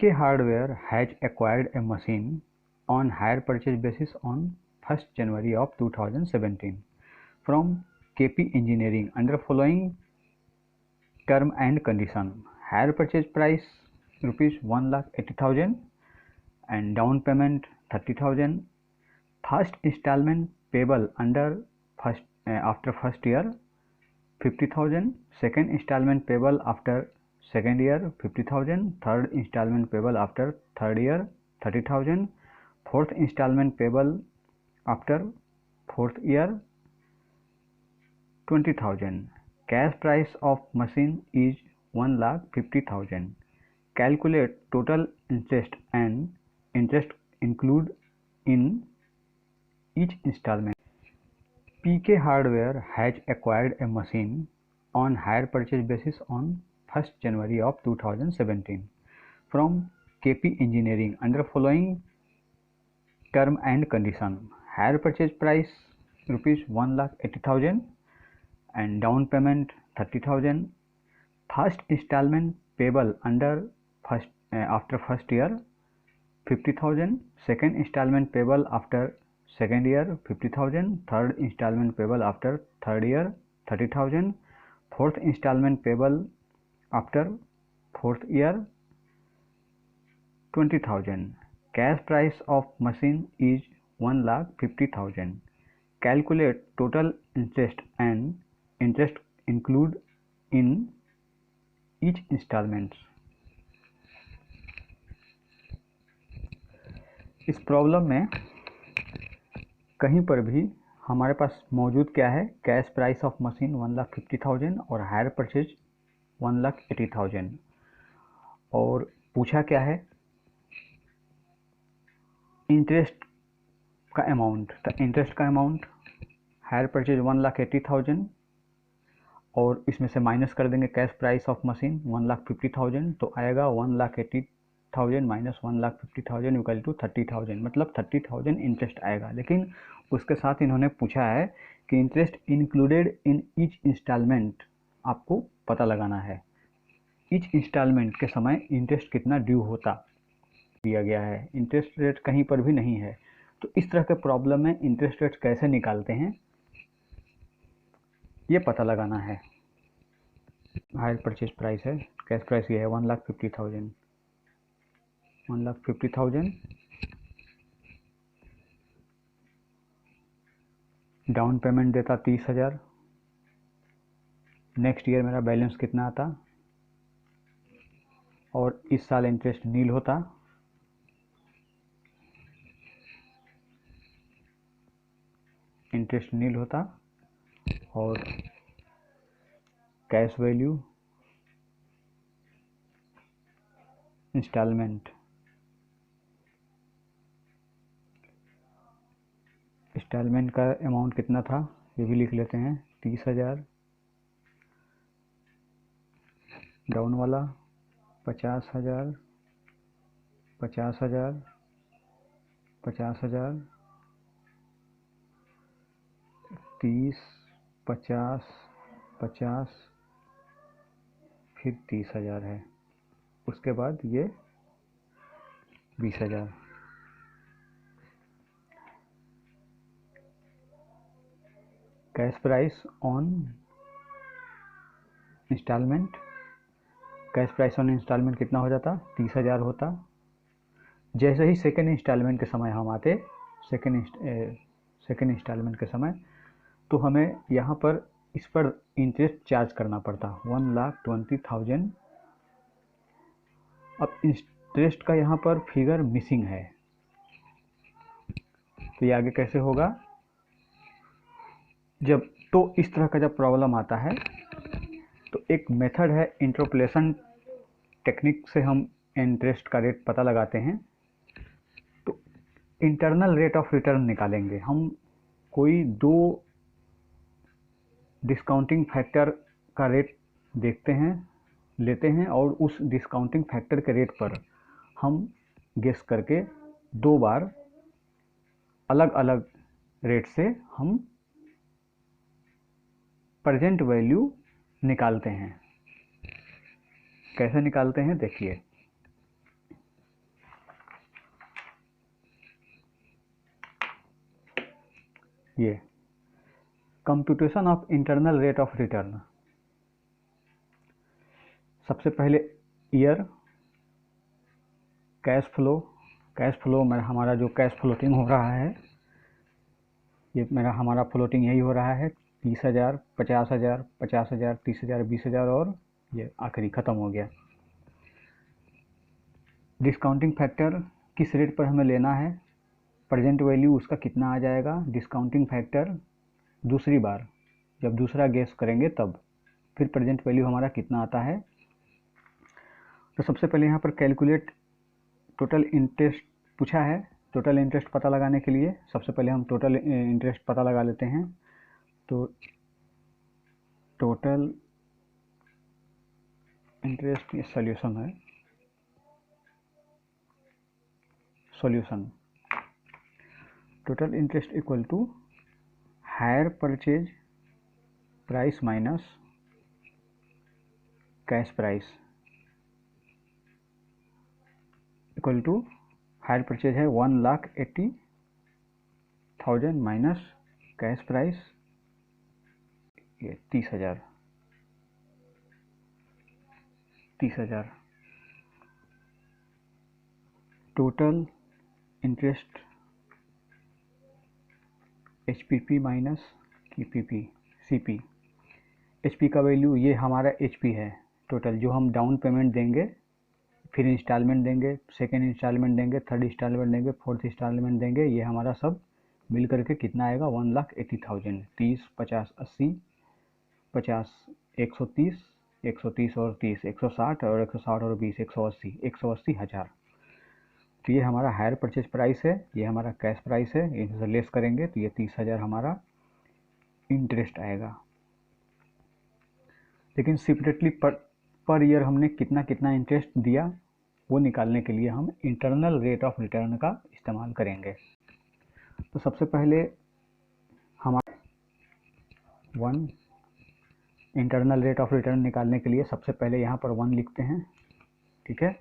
PK Hardware has acquired a machine on hire purchase basis on 1st January of 2017 from KP Engineering under following term and condition. Hire purchase price rupees 1,80,000 and down payment 30,000. First installment payable after first year 50,000. Second installment payable after second year 50,000. Third installment payable after third year 30,000. Fourth installment payable after fourth year 20,000. Cash price of machine is 1,50,000. Calculate total interest and interest include in each installment. PK Hardware has acquired a machine on hire purchase basis on 1st January of 2017 from KP Engineering under following term and condition. Hire purchase price rupees 1,80,000 and down payment 30,000. First installment payable after first year 50,000. Second installment payable after second year 50,000. Third installment payable after third year 30,000. Fourth installment payable after fourth year 20,000. Cash price of machine is 1,50,000. Calculate total interest and interest include in each installment. इस problem में कहीं पर भी हमारे पास मौजूद क्या है, cash price of machine 1,50,000 और हायर परचेज 1,80,000 और पूछा क्या है इंटरेस्ट का अमाउंट। तो इंटरेस्ट का अमाउंट हायर परचेज 1,80,000 और इसमें से माइनस कर देंगे कैश प्राइस ऑफ मशीन 1,50,000 तो आएगा 1,80,000 माइनस 1,50,000 इक्वल टू 30,000, मतलब 30,000 इंटरेस्ट आएगा। लेकिन उसके साथ इन्होंने पूछा है कि interest included in each instalment आपको पता लगाना है। ईच इंस्टॉलमेंट के समय इंटरेस्ट कितना ड्यू होता दिया गया है, इंटरेस्ट रेट कहीं पर भी नहीं है। तो इस तरह के प्रॉब्लम में इंटरेस्ट रेट कैसे निकालते हैं ये पता लगाना है। हायर परचेज प्राइस है, कैश प्राइस ये है 1,50,000 डाउन पेमेंट देता 30,000। नेक्स्ट ईयर मेरा बैलेंस कितना आता और इस साल इंटरेस्ट नील होता। इंटरेस्ट नील होता और कैश वैल्यू इंस्टॉलमेंट का अमाउंट कितना था ये भी लिख लेते हैं 30,000। डाउन वाला 50,000 50,000 50,000 30 50 50 फिर 30,000 है। उसके बाद ये 20,000। Cash price on instalment, cash price on instalment कितना हो जाता 30,000 होता। जैसे ही सेकेंड इंस्टॉलमेंट के समय हम आते सेकेंड इंस्टॉलमेंट के समय तो हमें यहाँ पर इस पर इंटरेस्ट चार्ज करना पड़ता 1,20,000। अब इंटरेस्ट का यहाँ पर फिगर मिसिंग है तो ये आगे कैसे होगा तो इस तरह का जब प्रॉब्लम आता है तो एक मेथड है इंटरपोलेशन टेक्निक से हम इंटरेस्ट का रेट पता लगाते हैं। तो इंटरनल रेट ऑफ रिटर्न निकालेंगे हम। कोई दो डिस्काउंटिंग फैक्टर का रेट लेते हैं और उस डिस्काउंटिंग फैक्टर के रेट पर हम गेस करके दो बार अलग अलग रेट से हम प्रेजेंट वैल्यू निकालते हैं। कैसे निकालते हैं देखिए, ये computation of internal rate of return. सबसे पहले ईयर कैश फ्लो में हमारा जो कैश फ्लोटिंग हो रहा है, ये हमारा फ्लोटिंग यही हो रहा है 30,000, 50,000, 50,000, 30,000, 20,000 और ये आखिरी ख़त्म हो गया। डिस्काउंटिंग फैक्टर किस रेट पर हमें लेना है, प्रेजेंट वैल्यू उसका कितना आ जाएगा, डिस्काउंटिंग फैक्टर दूसरी बार जब दूसरा गेस करेंगे तब फिर प्रेजेंट वैल्यू हमारा कितना आता है। तो सबसे पहले यहाँ पर कैलकुलेट टोटल इंटरेस्ट पूछा है। टोटल इंटरेस्ट पता लगाने के लिए सबसे पहले हम टोटल इंटरेस्ट पता लगा लेते हैं। तो टोटल इंटरेस्ट ये सॉल्यूशन है, solution total interest equal to hire purchase price minus cash price equal to hire purchase है 1,80,000 माइनस कैश प्राइस ये 30,000। Total interest HPP minus CP। HP का वैल्यू ये हमारा HP है टोटल, जो हम डाउन पेमेंट देंगे, फिर इंस्टॉलमेंट देंगे, सेकेंड इंस्टॉलमेंट देंगे, थर्ड इंस्टॉलमेंट देंगे, फोर्थ इंस्टॉलमेंट देंगे, ये हमारा सब मिल करके कितना आएगा 1,80,000। 30, 50, 80, 50, 130, 130 और 30, 160 और 160 और 20, 180,000। तो ये हमारा हायर परचेज प्राइस है, ये हमारा कैश प्राइस है, इनसे लेस करेंगे तो ये 30,000 हमारा इंटरेस्ट आएगा। लेकिन सेपरेटली पर ईयर हमने कितना कितना इंटरेस्ट दिया वो निकालने के लिए हम इंटरनल रेट ऑफ रिटर्न का इस्तेमाल करेंगे। तो सबसे पहले हमारा इंटरनल रेट ऑफ रिटर्न निकालने के लिए सबसे पहले यहाँ पर 1 लिखते हैं, ठीक है।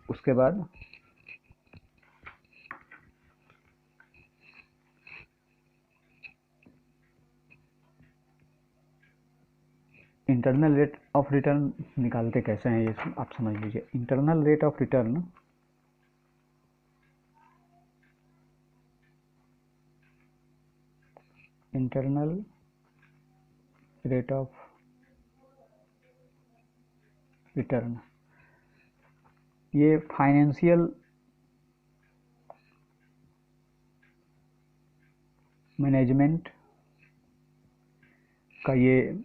उसके बाद इंटरनल रेट ऑफ रिटर्न निकालते कैसे हैं ये आप समझ लीजिए। इंटरनल रेट ऑफ रिटर्न ये फाइनेंशियल मैनेजमेंट का ये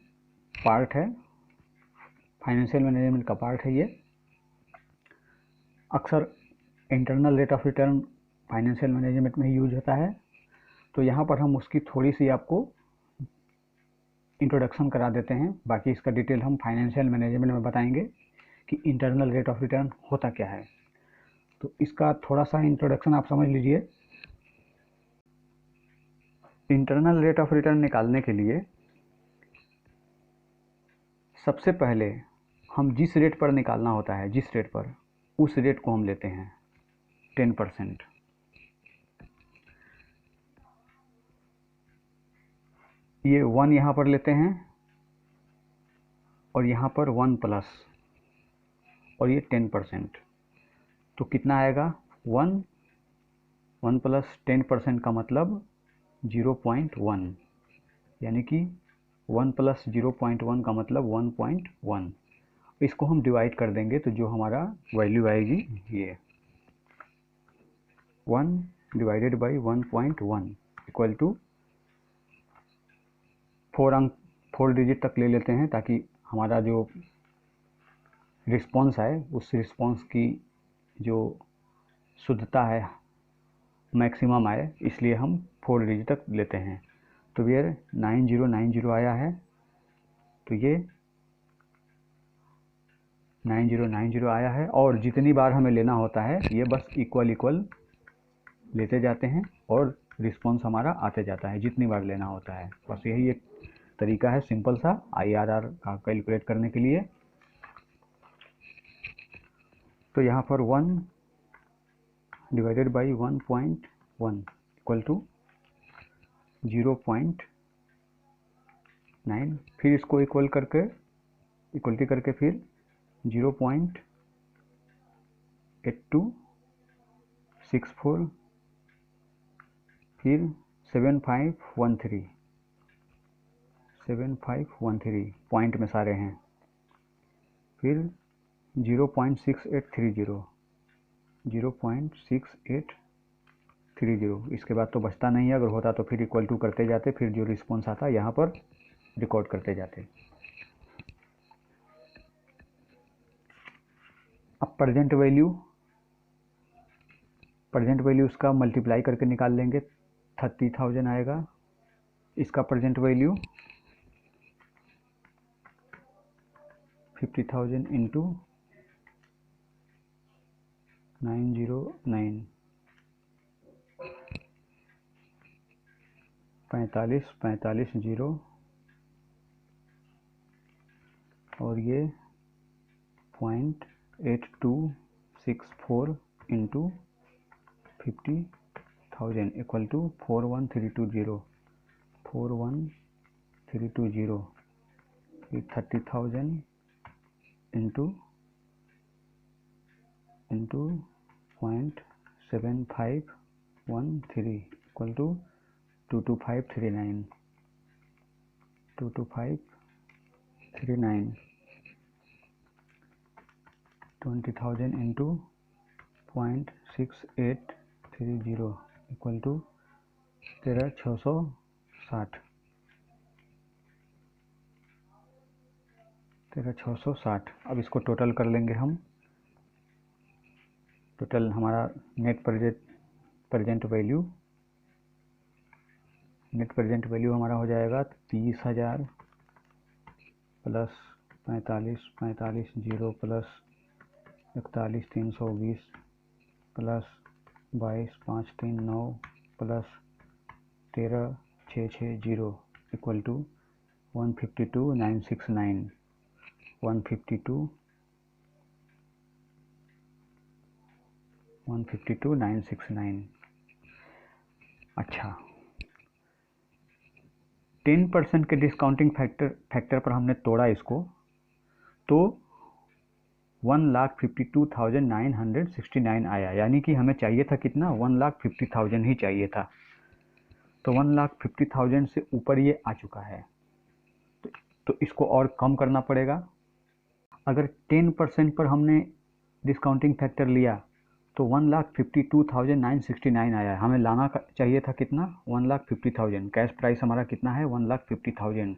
पार्ट है, फाइनेंशियल मैनेजमेंट का पार्ट है ये। अक्सर internal rate of return financial management में ही यूज होता है। तो यहाँ पर हम उसकी थोड़ी सी आपको इंट्रोडक्शन करा देते हैं, बाकी इसका डिटेल हम फाइनेंशियल मैनेजमेंट में बताएंगे कि इंटरनल रेट ऑफ रिटर्न होता क्या है। तो इसका थोड़ा सा इंट्रोडक्शन आप समझ लीजिए। इंटरनल रेट ऑफ रिटर्न निकालने के लिए सबसे पहले हम जिस रेट पर निकालना होता है, जिस रेट पर, उस रेट को हम लेते हैं 10%। ये 1 यहाँ पर लेते हैं और यहाँ पर 1 प्लस और ये 10%। तो कितना आएगा 1 प्लस 10% का मतलब 0.1, यानी कि 1 प्लस 0.1 का मतलब 1.1। इसको हम डिवाइड कर देंगे तो जो हमारा वैल्यू आएगी ये 1 divided by 1.1 equal to 4 digit तक ले लेते हैं ताकि हमारा जो रिस्पॉन्स आए उस रिस्पॉन्स की जो शुद्धता है मैक्सिमम आए, इसलिए हम 4 डिजिट तक लेते हैं। तो ये 9090 आया है, तो ये 9090 आया है। और जितनी बार हमें लेना होता है ये बस इक्वल लेते जाते हैं और रिस्पॉन्स हमारा आते जाता है जितनी बार लेना होता है। बस यही एक तरीका है सिंपल सा IRR का कैलकुलेट करने के लिए। तो यहाँ पर 1 डिवाइडेड बाई 1.1 इक्वल टू 0.9, फिर इसको इक्वलिटी करके फिर 0.8264, फिर 7513 पॉइंट में सारे हैं, फिर 0.6830, इसके बाद तो बचता नहीं है, अगर होता तो फिर इक्वल टू करते जाते, फिर जो रिस्पॉन्स आता यहाँ पर रिकॉर्ड करते जाते। अब प्रेजेंट वैल्यू उसका मल्टीप्लाई करके निकाल लेंगे, 30,000 आएगा। इसका प्रेजेंट वैल्यू 50,000 इंटू 909, 45 जीरो, और ये 0.8264 इंटू 50,000 इक्वल टू 41320, 41320, फिर 30,000 into 0.7513 equal to 22539, 20,000 into 0.6830 equal to 13,660, 13,660। अब इसको टोटल कर लेंगे हम। टोटल हमारा नेट प्रेजेंट वैल्यू हमारा हो जाएगा 30,000 plus 45 zero plus 41,320 plus 22,539 plus 13,660 equal to 152,969, 152,969। अच्छा, 10% के डिस्काउंटिंग फैक्टर पर हमने तोड़ा इसको, तो 1,52,969 आया, यानी कि हमें चाहिए था कितना, 1,50,000 ही चाहिए था। तो 1,50,000 से ऊपर ये आ चुका है, तो इसको और कम करना पड़ेगा। अगर 10% पर हमने डिस्काउंटिंग फैक्टर लिया तो 1,52,969 आया, हमें लाना चाहिए था कितना, 1,50,000। कैश प्राइस हमारा कितना है, 1,50,000,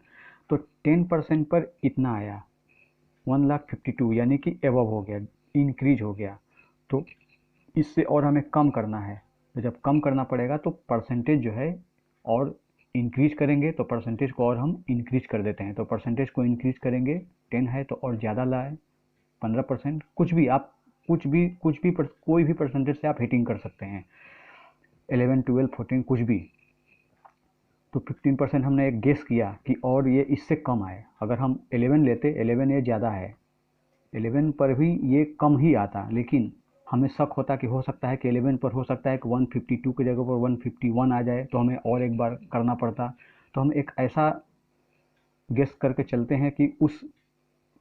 तो 10% पर इतना आया 1,52,000, यानी कि एबव हो गया, इंक्रीज हो गया। तो इससे और हमें कम करना है, तो जब कम करना पड़ेगा तो परसेंटेज जो है और इंक्रीज करेंगे, तो परसेंटेज को और हम इंक्रीज कर देते हैं। तो परसेंटेज को इंक्रीज करेंगे, 10 है तो और ज़्यादा लाए, 15%, कुछ भी कोई भी परसेंटेज से आप हिटिंग कर सकते हैं, 11, 12, 14 कुछ भी। तो 15% हमने एक गेस किया कि और ये इससे कम आए। अगर हम 11 लेते, 11 ये ज़्यादा है, 11 पर भी ये कम ही आता, लेकिन हमें शक होता कि हो सकता है कि 11 पर हो सकता है कि 152 की जगह पर 151 आ जाए, तो हमें और एक बार करना पड़ता। तो हम एक ऐसा गेस करके चलते हैं कि उस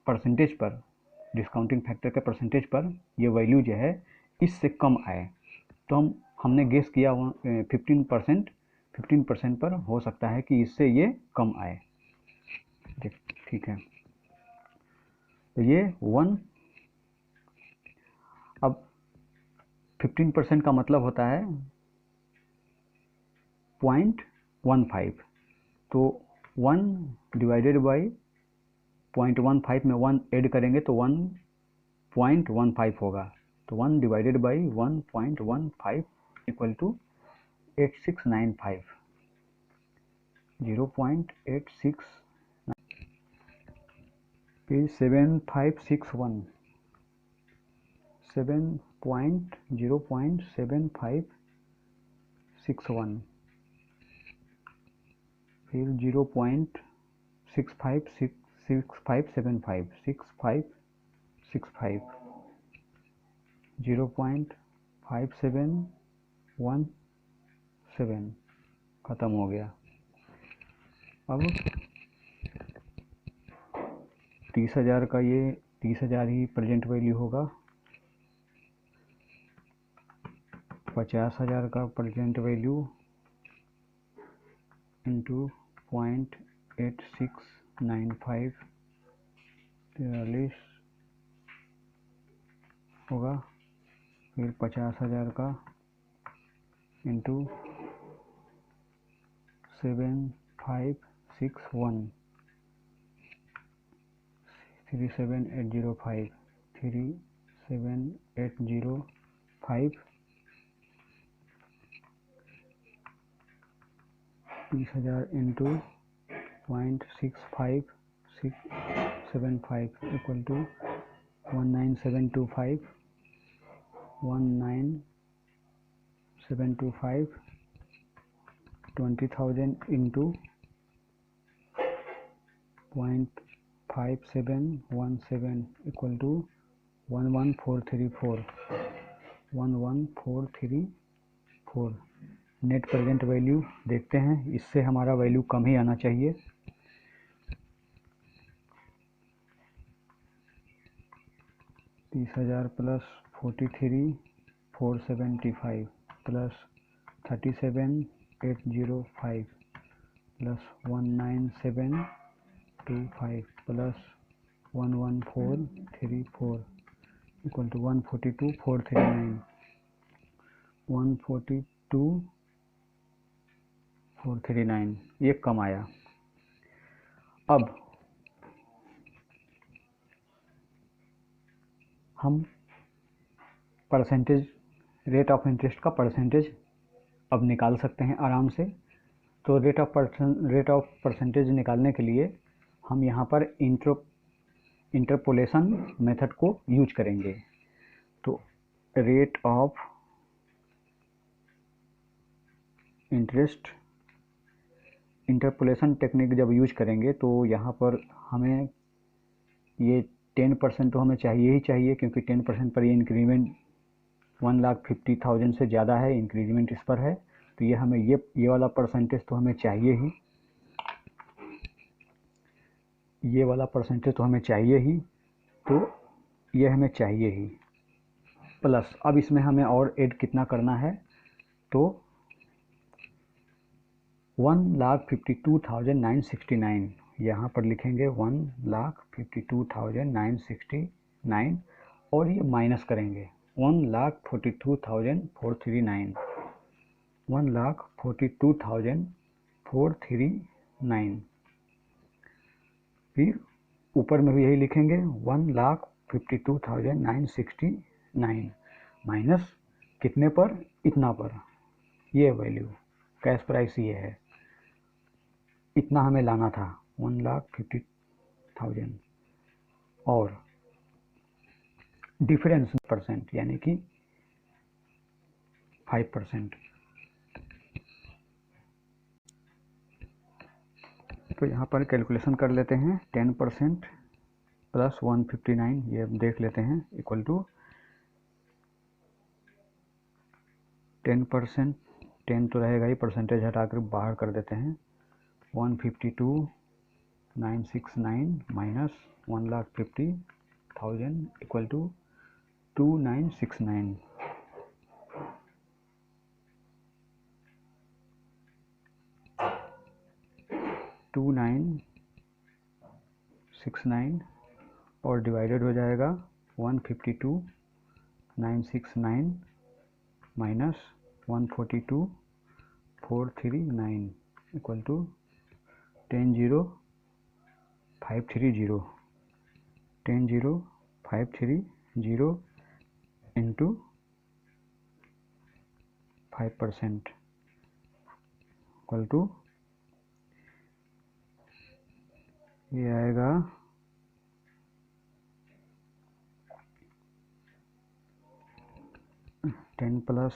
परसेंटेज पर, डिस्काउंटिंग फैक्टर के परसेंटेज पर ये वैल्यू जो है इससे कम आए। तो हमने गेस किया 15% पर हो सकता है कि इससे ये कम आए। ठीक है, तो ये 1, अब 15% का मतलब होता है 0.15, तो 1 डिवाइडेड बाई 0.15 में 1 ऐड करेंगे तो 1.15 होगा। तो 1 डिवाइडेड बाई 1.15 इक्वल टू 8695, 0.86, फिर 7561, 0.7561, फिर 0.6575, 6565, 0.5717, ख़त्म हो गया। अब 30,000 का ये 30,000 ही प्रेजेंट वैल्यू होगा, 50,000 का प्रेजेंट वैल्यू इंटू 0.8695 43 होगा, फिर 50,000 का into 7561 37805 37805 30,000 into 0.6575 equal to 19725 19725 20,000 into 0.5717 equal to 11434 11434। Net present value देखते हैं, इससे हमारा वैल्यू कम ही आना चाहिए। $30,000 plus 43,475 plus 37,805 plus 19725 plus 11434 equal to 142,439 142,439। ये कम आया। अब हम परसेंटेज रेट ऑफ इंटरेस्ट का परसेंटेज अब निकाल सकते हैं आराम से। तो रेट ऑफ परसेंटेज निकालने के लिए हम यहाँ पर इंटरपोलेशन मेथड को यूज करेंगे। तो rate of interest interpolation technique जब यूज करेंगे तो यहाँ पर हमें ये 10% तो हमें चाहिए ही चाहिए, क्योंकि 10% पर ये इंक्रीमेंट 1,50,000 से ज़्यादा है, इंक्रीजमेंट इस पर है। तो ये हमें ये वाला परसेंटेज तो हमें चाहिए ही, ये वाला परसेंटेज तो हमें चाहिए ही, तो ये हमें चाहिए ही। प्लस अब इसमें हमें और ऐड कितना करना है, तो 1,52,969 यहाँ पर लिखेंगे 1,52,969 और ये माइनस करेंगे 1,42,439 1,42,439। फिर ऊपर में भी यही लिखेंगे 1,52,969 माइनस कितने पर, इतना पर, ये वैल्यू कैश प्राइस ये है, इतना हमें लाना था 1,50,000 और डिफरेंस परसेंट यानी कि 5%। तो यहाँ पर कैलकुलेशन कर लेते हैं। 10% प्लस 159 ये देख लेते हैं इक्वल टू 10%, 10 तो रहेगा ही, परसेंटेज हटा कर बाहर कर देते हैं। 152,969 माइनस 1,50,000 इक्वल टू 2,969। और डिवाइडेड हो जाएगा 152,969 minus 142,439 equal to 10,530 into 5% equal to ये आएगा 10 प्लस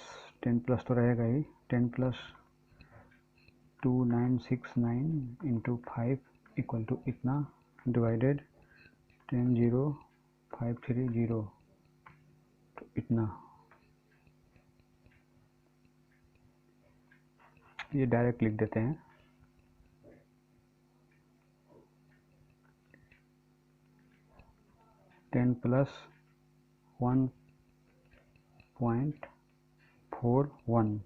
तो रहेगा ही, 10 प्लस 2,969 इंटू 5 इक्वल टू इतना डिवाइडेड 10,530 तो इतना। ये डायरेक्ट लिख देते हैं 10 प्लस 1.41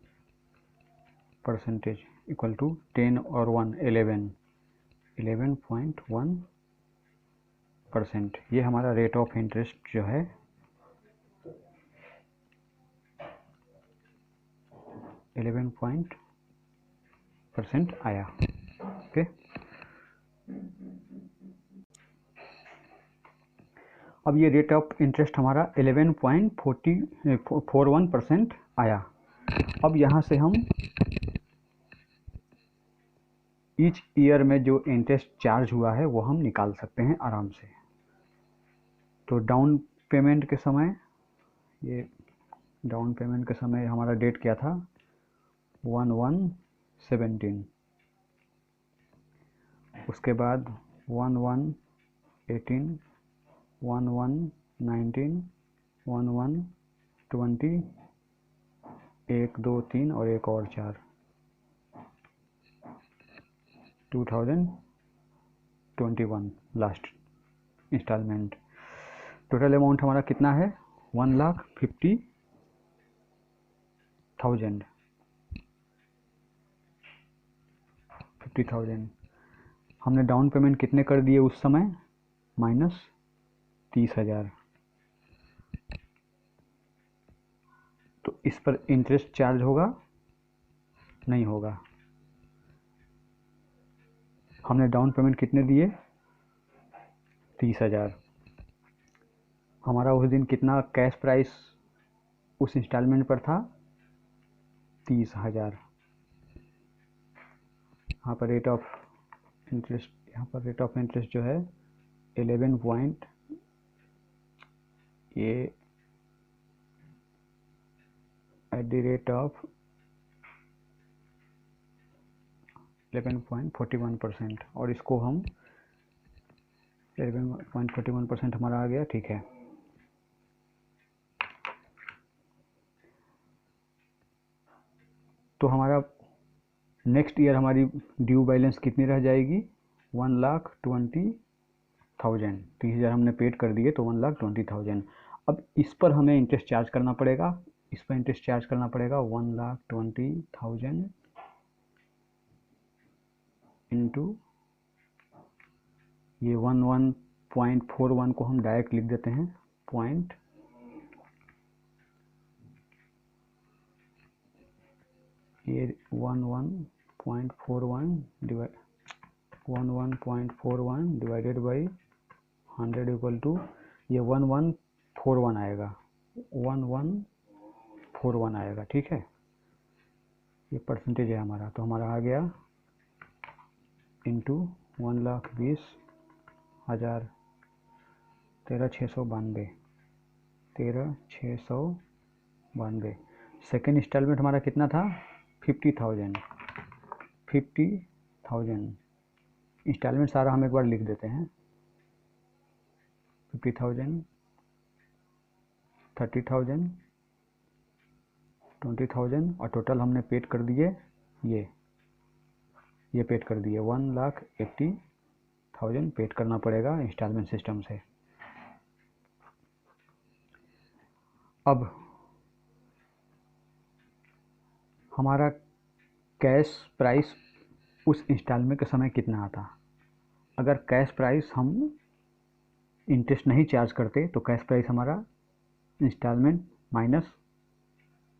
परसेंटेज इक्वल टू 10 और 1 11.1%। ये हमारा रेट ऑफ इंटरेस्ट जो है 11% आया। ओके, अब ये रेट ऑफ इंटरेस्ट हमारा 11.41% आया। अब यहाँ से हम ईच ईयर में जो इंटरेस्ट चार्ज हुआ है वो हम निकाल सकते हैं आराम से। तो डाउन पेमेंट के समय, ये डाउन पेमेंट के समय हमारा डेट क्या था, 1/1/17, उसके बाद 1/1/18, 1/1/19, 1/1/20, 1, 2, 3 और एक और 4, 2021 लास्ट इंस्टॉलमेंट। टोटल अमाउंट हमारा कितना है, 1,50,000। हमने डाउन पेमेंट कितने कर दिए उस समय, -30,000। तो इस पर इंटरेस्ट चार्ज होगा, नहीं होगा। हमने डाउन पेमेंट कितने दिए, 30,000। हमारा उस दिन कितना कैश प्राइस उस इंस्टॉलमेंट पर था, 30,000। यहाँ पर रेट ऑफ इंटरेस्ट, यहाँ पर रेट ऑफ इंटरेस्ट जो है 11 पॉइंट, ये एट द रेट ऑफ 11.41%, और इसको हम 11.41% हमारा आ गया, ठीक है। तो हमारा नेक्स्ट ईयर हमारी ड्यू बैलेंस कितनी रह जाएगी, 1,20,000। 30,000 हमने पेड कर दिए तो 1,20,000। अब इस पर हमें इंटरेस्ट चार्ज करना पड़ेगा, इस पर इंटरेस्ट चार्ज करना पड़ेगा 1,20,000 इंटू ये 11.41 को हम डायरेक्ट लिख देते हैं, ये 11.41 डिवाइडेड बाई 100 इक्वल टू, ये 1141 आएगा, 1141 आएगा, ठीक है। ये परसेंटेज है हमारा, तो हमारा आ गया इंटू 1,20,000, 13,692, 13,692। सेकेंड इंस्टॉलमेंट हमारा कितना था, 50,000। इंस्टॉलमेंट सारा हम एक बार लिख देते हैं, 50,000, 30,000, 20,000, और टोटल हमने पेड कर दिए, ये पेड कर दिए 1,80,000 पेड करना पड़ेगा इंस्टॉलमेंट सिस्टम से। अब हमारा कैश प्राइस उस इंस्टॉलमेंट के समय कितना आता। अगर कैश प्राइस हम इंटरेस्ट नहीं चार्ज करते तो कैश प्राइस हमारा इंस्टॉलमेंट माइनस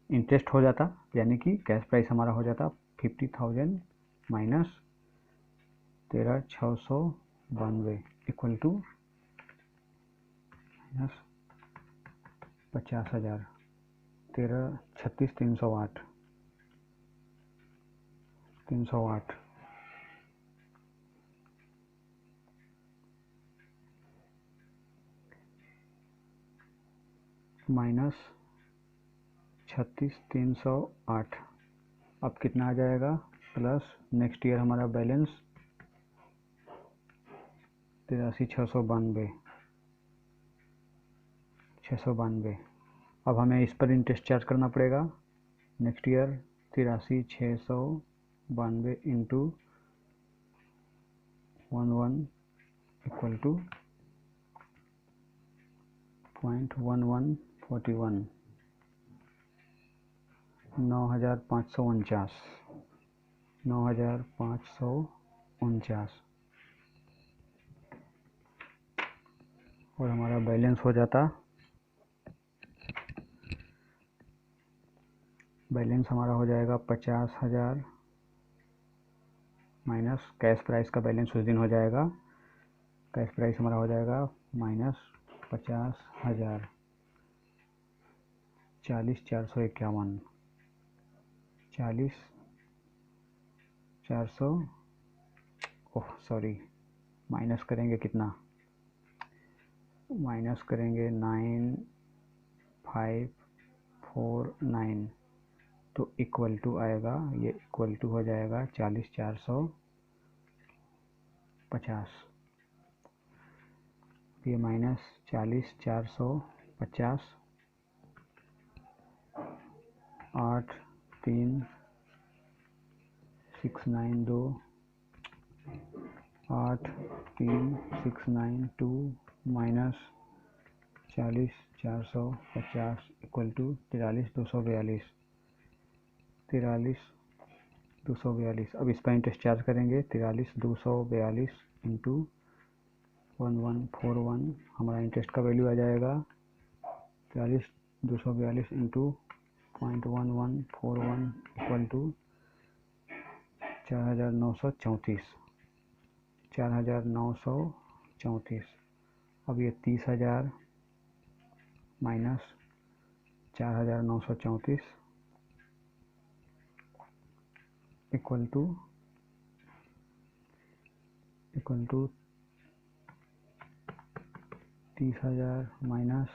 इंटरेस्ट हो जाता, यानी कि कैश प्राइस हमारा हो जाता 50,000 minus 13,692 equal to minus 50,000, 308 minus 36,308। अब कितना आ जाएगा, प्लस नेक्स्ट ईयर हमारा बैलेंस 83,692। अब हमें इस पर इंटरेस्ट चार्ज करना पड़ेगा next year 83,692 into 11 equal to 0.1141, 9,549, 9,549 और हमारा बैलेंस हो जाता, बैलेंस हमारा हो जाएगा 50,000 माइनस कैश प्राइस का बैलेंस उस दिन हो जाएगा, कैश प्राइस हमारा हो जाएगा माइनस 50,000, 40,451, 40,400, ओह सॉरी, माइनस करेंगे कितना, माइनस करेंगे 9,549 तो इक्वल टू आएगा, ये इक्वल टू हो जाएगा 40,450, ये माइनस 40,450, 8,3,692, 8,3,692 माइनस 40,450 इक्वल टू 43,242, 43,242। अब इस पर इंटरेस्ट चार्ज करेंगे, 43,242 इंटू 1141 हमारा इंटरेस्ट का वैल्यू आ जाएगा, 43,242 इंटू 0.1141 इक्वल टू 4,934, 4,934। अब ये 30,000 minus 4,934 equal to 30,000 minus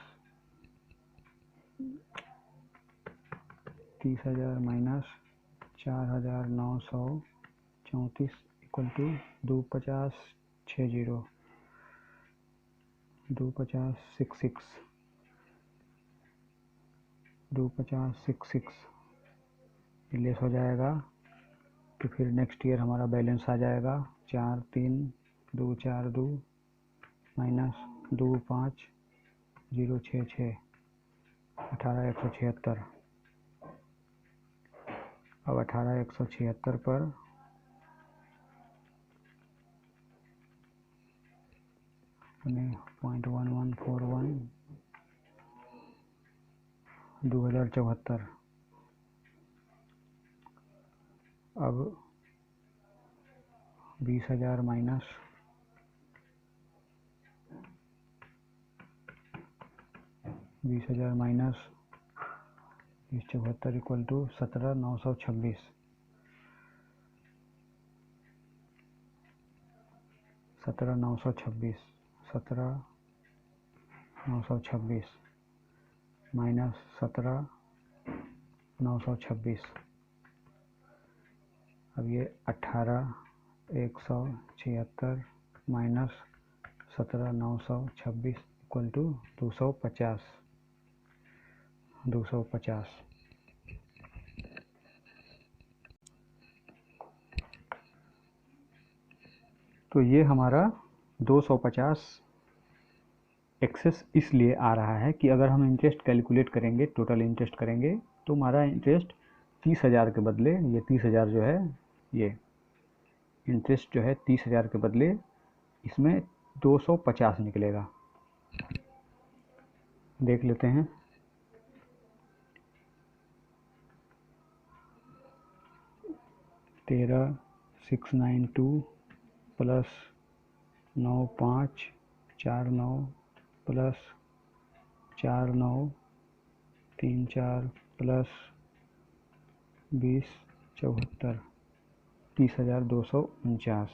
4,934 equal to 25060, 25066, 25066 less हो जाएगा, तो फिर नेक्स्ट ईयर हमारा बैलेंस आ जाएगा 43,242 माइनस 25066, 18,176। अब 18,176 पर 0.1141 2,074। अब 20,000 minus 20,000 minus 274 equal to 17,926, 17,926, 17,926 minus 17,926। अब ये 18,176 माइनस 17,926 इक्वल टू 250, 250। तो ये हमारा 250 एक्सेस इसलिए आ रहा है कि अगर हम इंटरेस्ट कैलकुलेट करेंगे, टोटल इंटरेस्ट करेंगे, तो हमारा इंटरेस्ट 30,000 के बदले, ये 30,000 जो है, ये इंटरेस्ट जो है 30,000 के बदले इसमें 250 निकलेगा। देख लेते हैं, तेरह 692 प्लस 9549 प्लस 4934 प्लस 2074, 30,249।